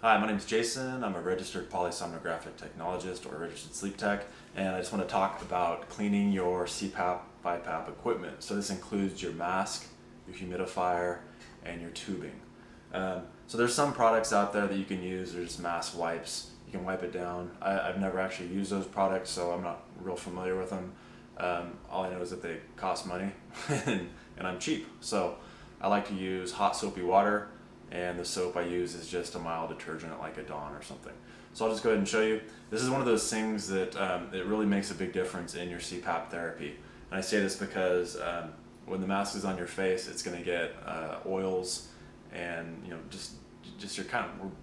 Hi, my name is Jason. I'm a registered polysomnographic technologist or registered sleep tech, and I just want to talk about cleaning your CPAP, BiPAP equipment. So this includes your mask, your humidifier, and your tubing. So there's some products out there that you can use. There's mask wipes. You can wipe it down. I've never actually used those products, so I'm not real familiar with them. All I know is that they cost money and I'm cheap. So I like to use hot soapy water, and the soap I use is just a mild detergent like a Dawn or something. So I'll just go ahead and show you. This is one of those things that it really makes a big difference in your CPAP therapy. And I say this because when the mask is on your face, it's going to get oils, and just you're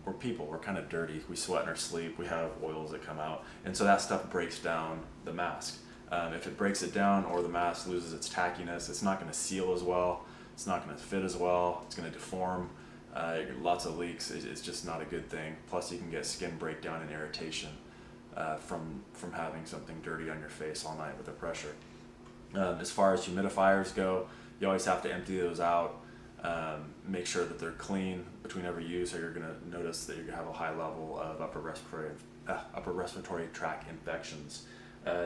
we're people, we're kind of dirty. We sweat in our sleep, we have oils that come out, and so that stuff breaks down the mask. If it breaks it down or the mask loses its tackiness, it's not going to seal as well, it's not going to fit as well, it's going to deform. Lots of leaks. It's just not a good thing. Plus you can get skin breakdown and irritation from having something dirty on your face all night with the pressure. As far as humidifiers go, you always have to empty those out. Make sure that they're clean between every use, or you're going to notice that you're going to have a high level of upper respiratory tract infections.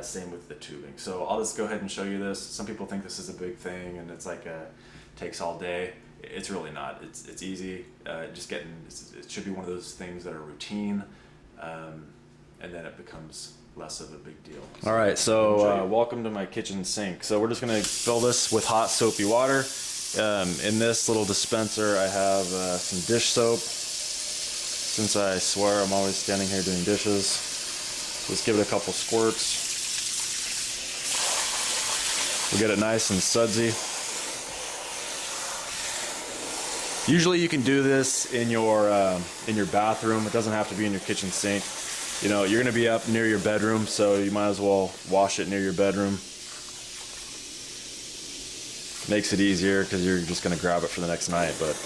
Same with the tubing. So I'll just go ahead and show you this. Some people think this is a big thing and it's like takes all day. It's really not. It's easy. It should be one of those things that are routine, and then it becomes less of a big deal. So, all right, so welcome to my kitchen sink. So we're just going to fill this with hot soapy water. In this little dispenser I have some dish soap, since I swear I'm always standing here doing dishes. So let's give it a couple squirts. We'll get it nice and sudsy. Usually you can do this in your bathroom. It doesn't have to be in your kitchen sink. You know, you're going to be up near your bedroom, so you might as well wash it near your bedroom. Makes it easier because you're just going to grab it for the next night, but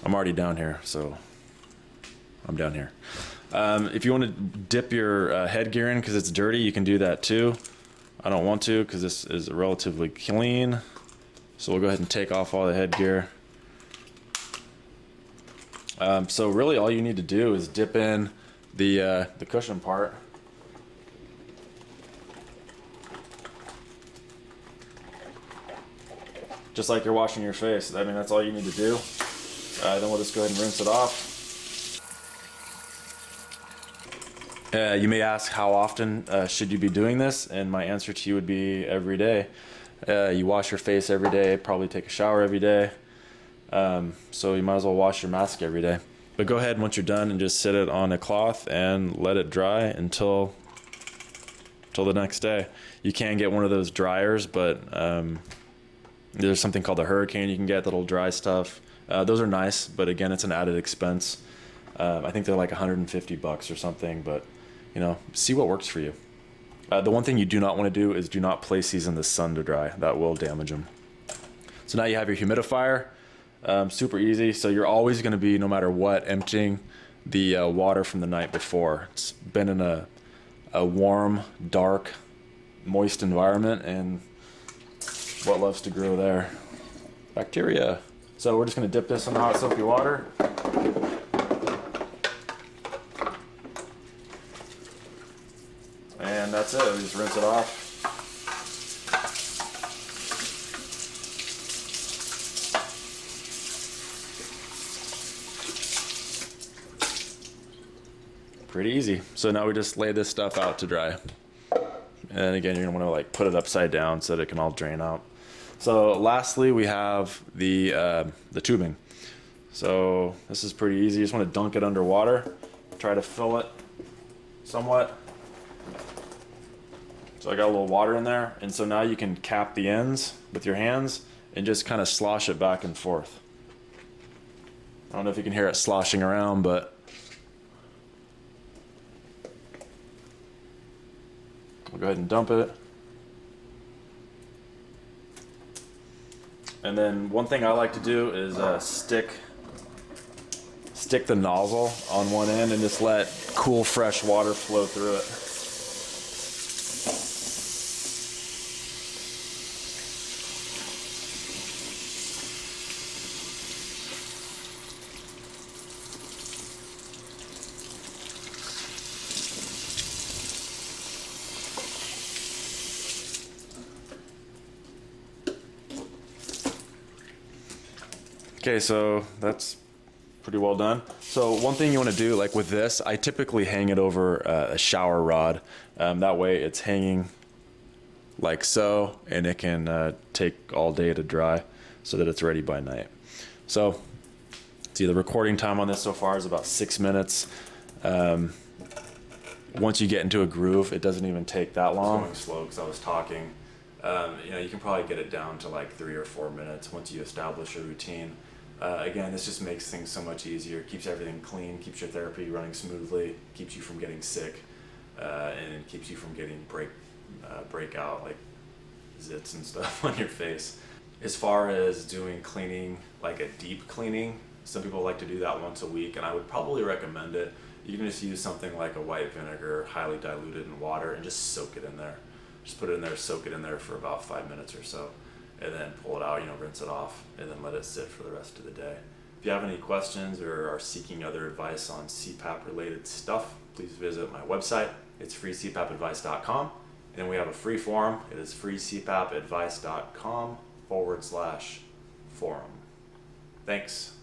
I'm already down here, so I'm down here. If you want to dip your headgear in because it's dirty, you can do that too. I don't want to because this is relatively clean. So we'll go ahead and take off all the headgear. So really all you need to do is dip in the cushion part. Just like you're washing your face. I mean, that's all you need to do. Then we'll just go ahead and rinse it off. You may ask how often should you be doing this, and my answer to you would be every day. You wash your face every day, probably take a shower every day, so you might as well wash your mask every day. But go ahead once you're done and just sit it on a cloth and let it dry until the next day. You can get one of those dryers, but there's something called a Hurricane you can get that'll dry stuff. Those are nice, but again, it's an added expense. I think they're like $150 or something, but you know, see what works for you. The one thing you do not want to do is do not place these in the sun to dry. That will damage them. So now you have your humidifier. Super easy. So you're always going to be, no matter what, emptying the water from the night before. It's been in a warm, dark, moist environment, and what loves to grow there? Bacteria. So we're just going to dip this in the hot soapy water. And that's it. We just rinse it off. Pretty easy. So now we just lay this stuff out to dry. And again, you're gonna want to like put it upside down so that it can all drain out. So lastly, we have the tubing. So this is pretty easy. You just want to dunk it underwater. Try to fill it somewhat. So I got a little water in there, and so now you can cap the ends with your hands and just kind of slosh it back and forth. I don't know if you can hear it sloshing around, but I'll go ahead and dump it. And then one thing I like to do is stick the nozzle on one end and just let cool, fresh water flow through it. Okay, so that's pretty well done. So one thing you want to do, like with this, I typically hang it over a shower rod. That way it's hanging like so, and it can take all day to dry so that it's ready by night. So see, the recording time on this so far is about 6 minutes. Once you get into a groove, it doesn't even take that long. Going slow because I was talking. You can probably get it down to like 3 or 4 minutes once you establish a routine. Again, this just makes things so much easier, keeps everything clean, keeps your therapy running smoothly, keeps you from getting sick, and keeps you from getting breakout like zits and stuff on your face. As far as doing cleaning, like a deep cleaning, some people like to do that once a week, and I would probably recommend it. You can just use something like a white vinegar, highly diluted in water, and just soak it in there. Just put it in there, soak it in there for about 5 minutes or so, and then pull it out, rinse it off, and then let it sit for the rest of the day. If you have any questions or are seeking other advice on CPAP related stuff, please visit my website. It's freecpapadvice.com, and we have a free forum. It is freecpapadvice.com/forum. Thanks.